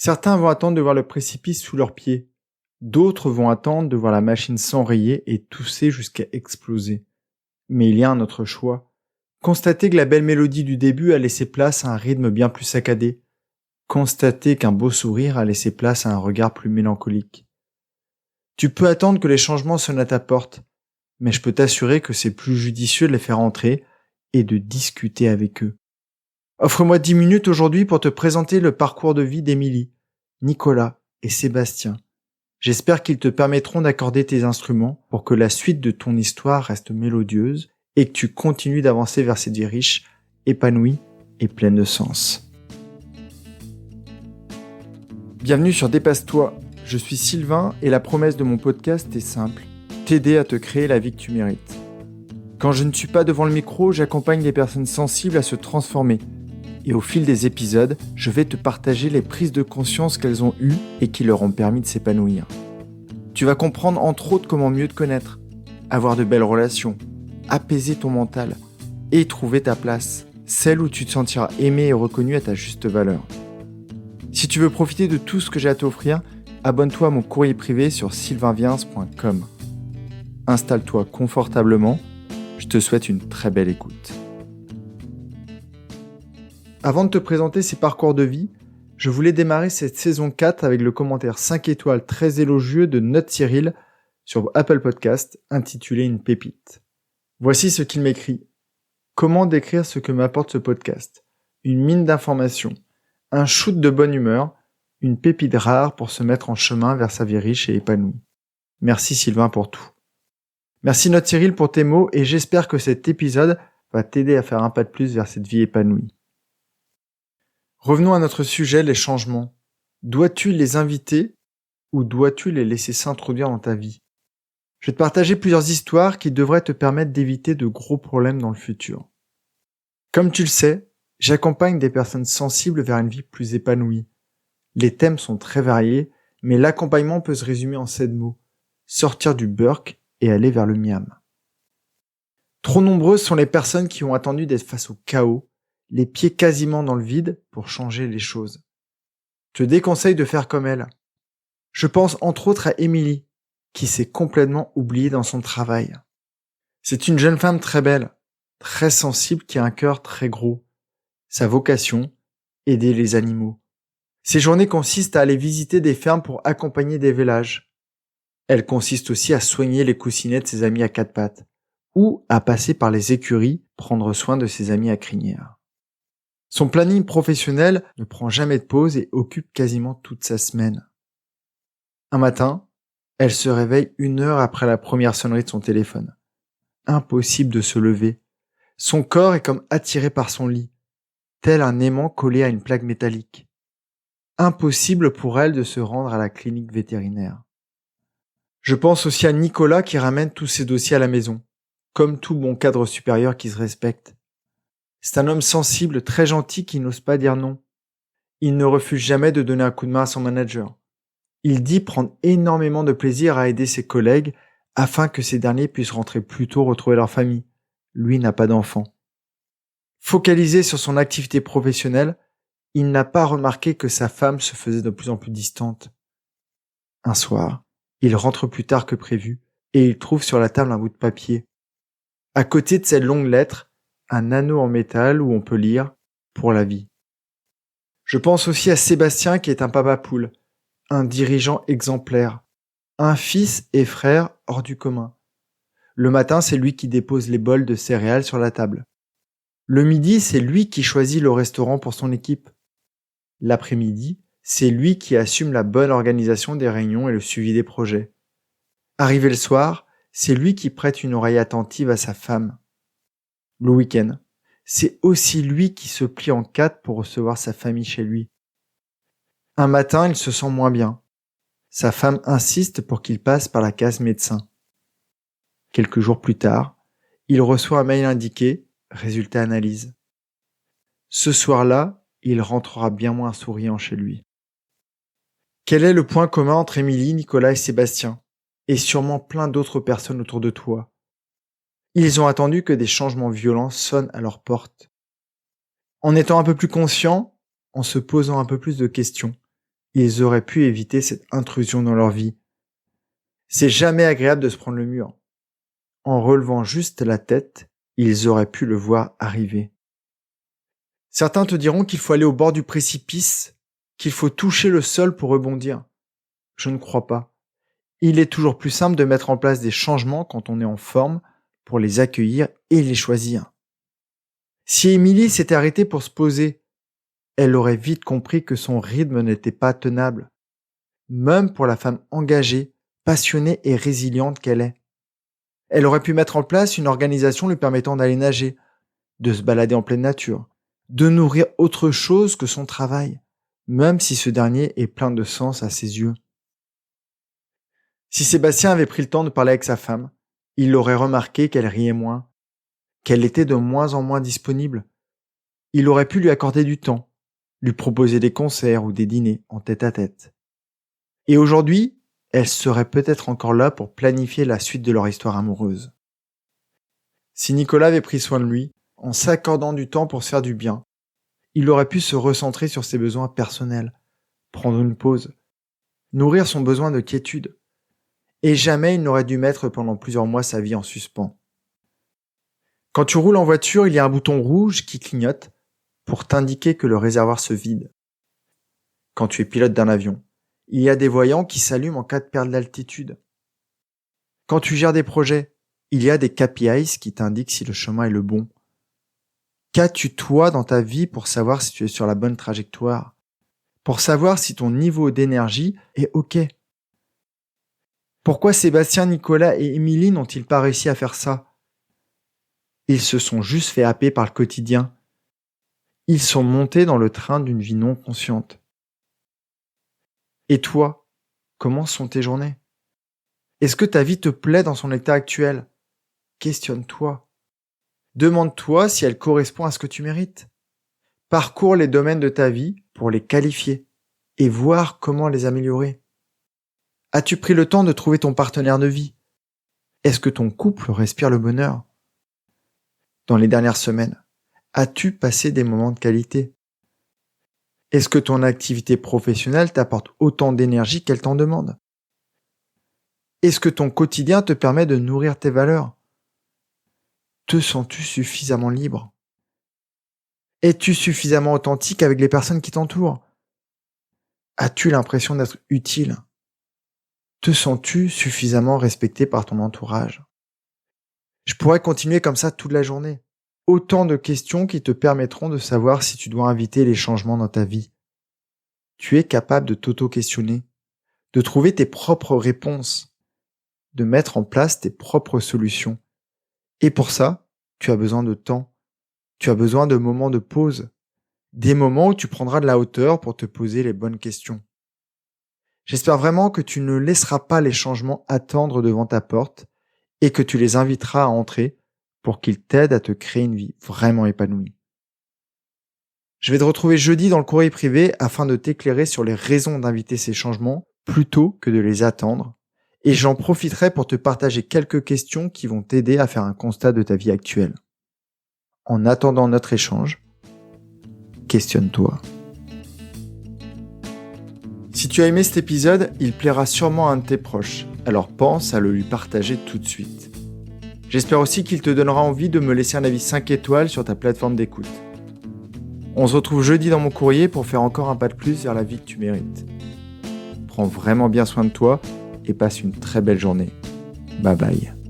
Certains vont attendre de voir le précipice sous leurs pieds. D'autres vont attendre de voir la machine s'enrayer et tousser jusqu'à exploser. Mais il y a un autre choix. Constater que la belle mélodie du début a laissé place à un rythme bien plus saccadé. Constater qu'un beau sourire a laissé place à un regard plus mélancolique. Tu peux attendre que les changements sonnent à ta porte, mais je peux t'assurer que c'est plus judicieux de les faire entrer et de discuter avec eux. Offre-moi 10 minutes aujourd'hui pour te présenter le parcours de vie d'Émilie, Nicolas et Sébastien. J'espère qu'ils te permettront d'accorder tes instruments pour que la suite de ton histoire reste mélodieuse et que tu continues d'avancer vers cette vie riche, épanouie et pleine de sens. Bienvenue sur Dépasse-toi. Je suis Sylvain et la promesse de mon podcast est simple, t'aider à te créer la vie que tu mérites. Quand je ne suis pas devant le micro, j'accompagne les personnes sensibles à se transformer. Et au fil des épisodes, je vais te partager les prises de conscience qu'elles ont eues et qui leur ont permis de s'épanouir. Tu vas comprendre entre autres comment mieux te connaître, avoir de belles relations, apaiser ton mental et trouver ta place, celle où tu te sentiras aimé et reconnu à ta juste valeur. Si tu veux profiter de tout ce que j'ai à t'offrir, abonne-toi à mon courrier privé sur sylvainviens.com. Installe-toi confortablement, je te souhaite une très belle écoute. Avant de te présenter ces parcours de vie, je voulais démarrer cette saison 4 avec le commentaire 5 étoiles très élogieux de Note Cyril sur Apple Podcast intitulé Une pépite. Voici ce qu'il m'écrit. Comment décrire ce que m'apporte ce podcast ? Une mine d'informations, un shoot de bonne humeur, une pépite rare pour se mettre en chemin vers sa vie riche et épanouie. Merci Sylvain pour tout. Merci Note Cyril pour tes mots et j'espère que cet épisode va t'aider à faire un pas de plus vers cette vie épanouie. Revenons à notre sujet, les changements. Dois-tu les inviter ou dois-tu les laisser s'introduire dans ta vie ? Je vais te partager plusieurs histoires qui devraient te permettre d'éviter de gros problèmes dans le futur. Comme tu le sais, j'accompagne des personnes sensibles vers une vie plus épanouie. Les thèmes sont très variés, mais l'accompagnement peut se résumer en 7 mots. Sortir du burk et aller vers le miam. Trop nombreuses sont les personnes qui ont attendu d'être face au chaos, les pieds quasiment dans le vide pour changer les choses. Je te déconseille de faire comme elle. Je pense entre autres à Émilie, qui s'est complètement oubliée dans son travail. C'est une jeune femme très belle, très sensible qui a un cœur très gros. Sa vocation, aider les animaux. Ses journées consistent à aller visiter des fermes pour accompagner des vélages. Elles consistent aussi à soigner les coussinets de ses amis à 4 pattes, ou à passer par les écuries, prendre soin de ses amis à crinière. Son planning professionnel ne prend jamais de pause et occupe quasiment toute sa semaine. Un matin, elle se réveille 1 heure après la première sonnerie de son téléphone. Impossible de se lever. Son corps est comme attiré par son lit, tel un aimant collé à une plaque métallique. Impossible pour elle de se rendre à la clinique vétérinaire. Je pense aussi à Nicolas qui ramène tous ses dossiers à la maison, comme tout bon cadre supérieur qui se respecte. C'est un homme sensible, très gentil qui n'ose pas dire non. Il ne refuse jamais de donner un coup de main à son manager. Il dit prendre énormément de plaisir à aider ses collègues afin que ces derniers puissent rentrer plus tôt retrouver leur famille. Lui n'a pas d'enfant. Focalisé sur son activité professionnelle, il n'a pas remarqué que sa femme se faisait de plus en plus distante. Un soir, il rentre plus tard que prévu et il trouve sur la table un bout de papier. À côté de cette longue lettre, un anneau en métal où on peut lire « Pour la vie ». Je pense aussi à Sébastien qui est un papa poule, un dirigeant exemplaire, un fils et frère hors du commun. Le matin, c'est lui qui dépose les bols de céréales sur la table. Le midi, c'est lui qui choisit le restaurant pour son équipe. L'après-midi, c'est lui qui assume la bonne organisation des réunions et le suivi des projets. Arrivé le soir, c'est lui qui prête une oreille attentive à sa femme. Le week-end, c'est aussi lui qui se plie en 4 pour recevoir sa famille chez lui. Un matin, il se sent moins bien. Sa femme insiste pour qu'il passe par la case médecin. Quelques jours plus tard, il reçoit un mail indiqué « Résultat analyse ». Ce soir-là, il rentrera bien moins souriant chez lui. Quel est le point commun entre Émilie, Nicolas et Sébastien, et sûrement plein d'autres personnes autour de toi ? Ils ont attendu que des changements violents sonnent à leur porte. En étant un peu plus conscients, en se posant un peu plus de questions, ils auraient pu éviter cette intrusion dans leur vie. C'est jamais agréable de se prendre le mur. En relevant juste la tête, ils auraient pu le voir arriver. Certains te diront qu'il faut aller au bord du précipice, qu'il faut toucher le sol pour rebondir. Je ne crois pas. Il est toujours plus simple de mettre en place des changements quand on est en forme pour les accueillir et les choisir. Si Émilie s'était arrêtée pour se poser, elle aurait vite compris que son rythme n'était pas tenable, même pour la femme engagée, passionnée et résiliente qu'elle est. Elle aurait pu mettre en place une organisation lui permettant d'aller nager, de se balader en pleine nature, de nourrir autre chose que son travail, même si ce dernier est plein de sens à ses yeux. Si Sébastien avait pris le temps de parler avec sa femme, il aurait remarqué qu'elle riait moins, qu'elle était de moins en moins disponible. Il aurait pu lui accorder du temps, lui proposer des concerts ou des dîners en tête-à-tête. Et aujourd'hui, elle serait peut-être encore là pour planifier la suite de leur histoire amoureuse. Si Nicolas avait pris soin de lui, en s'accordant du temps pour se faire du bien, il aurait pu se recentrer sur ses besoins personnels, prendre une pause, nourrir son besoin de quiétude. Et jamais il n'aurait dû mettre pendant plusieurs mois sa vie en suspens. Quand tu roules en voiture, il y a un bouton rouge qui clignote pour t'indiquer que le réservoir se vide. Quand tu es pilote d'un avion, il y a des voyants qui s'allument en cas de perte d'altitude. Quand tu gères des projets, il y a des KPIs qui t'indiquent si le chemin est le bon. Qu'as-tu toi dans ta vie pour savoir si tu es sur la bonne trajectoire? Pour savoir si ton niveau d'énergie est OK? Pourquoi Sébastien, Nicolas et Émilie n'ont-ils pas réussi à faire ça? Ils se sont juste fait happer par le quotidien. Ils sont montés dans le train d'une vie non consciente. Et toi, comment sont tes journées? Est-ce que ta vie te plaît dans son état actuel? Questionne-toi. Demande-toi si elle correspond à ce que tu mérites. Parcours les domaines de ta vie pour les qualifier et voir comment les améliorer. As-tu pris le temps de trouver ton partenaire de vie? Est-ce que ton couple respire le bonheur? Dans les dernières semaines, as-tu passé des moments de qualité? Est-ce que ton activité professionnelle t'apporte autant d'énergie qu'elle t'en demande? Est-ce que ton quotidien te permet de nourrir tes valeurs? Te sens-tu suffisamment libre? Es-tu suffisamment authentique avec les personnes qui t'entourent? As-tu l'impression d'être utile? Te sens-tu suffisamment respecté par ton entourage? Je pourrais continuer comme ça toute la journée. Autant de questions qui te permettront de savoir si tu dois inviter les changements dans ta vie. Tu es capable de t'auto-questionner, de trouver tes propres réponses, de mettre en place tes propres solutions. Et pour ça, tu as besoin de temps. Tu as besoin de moments de pause. Des moments où tu prendras de la hauteur pour te poser les bonnes questions. J'espère vraiment que tu ne laisseras pas les changements attendre devant ta porte et que tu les inviteras à entrer pour qu'ils t'aident à te créer une vie vraiment épanouie. Je vais te retrouver jeudi dans le courrier privé afin de t'éclairer sur les raisons d'inviter ces changements plutôt que de les attendre. Et j'en profiterai pour te partager quelques questions qui vont t'aider à faire un constat de ta vie actuelle. En attendant notre échange, questionne-toi. Si tu as aimé cet épisode, il plaira sûrement à un de tes proches, alors pense à le lui partager tout de suite. J'espère aussi qu'il te donnera envie de me laisser un avis 5 étoiles sur ta plateforme d'écoute. On se retrouve jeudi dans mon courrier pour faire encore un pas de plus vers la vie que tu mérites. Prends vraiment bien soin de toi et passe une très belle journée. Bye bye.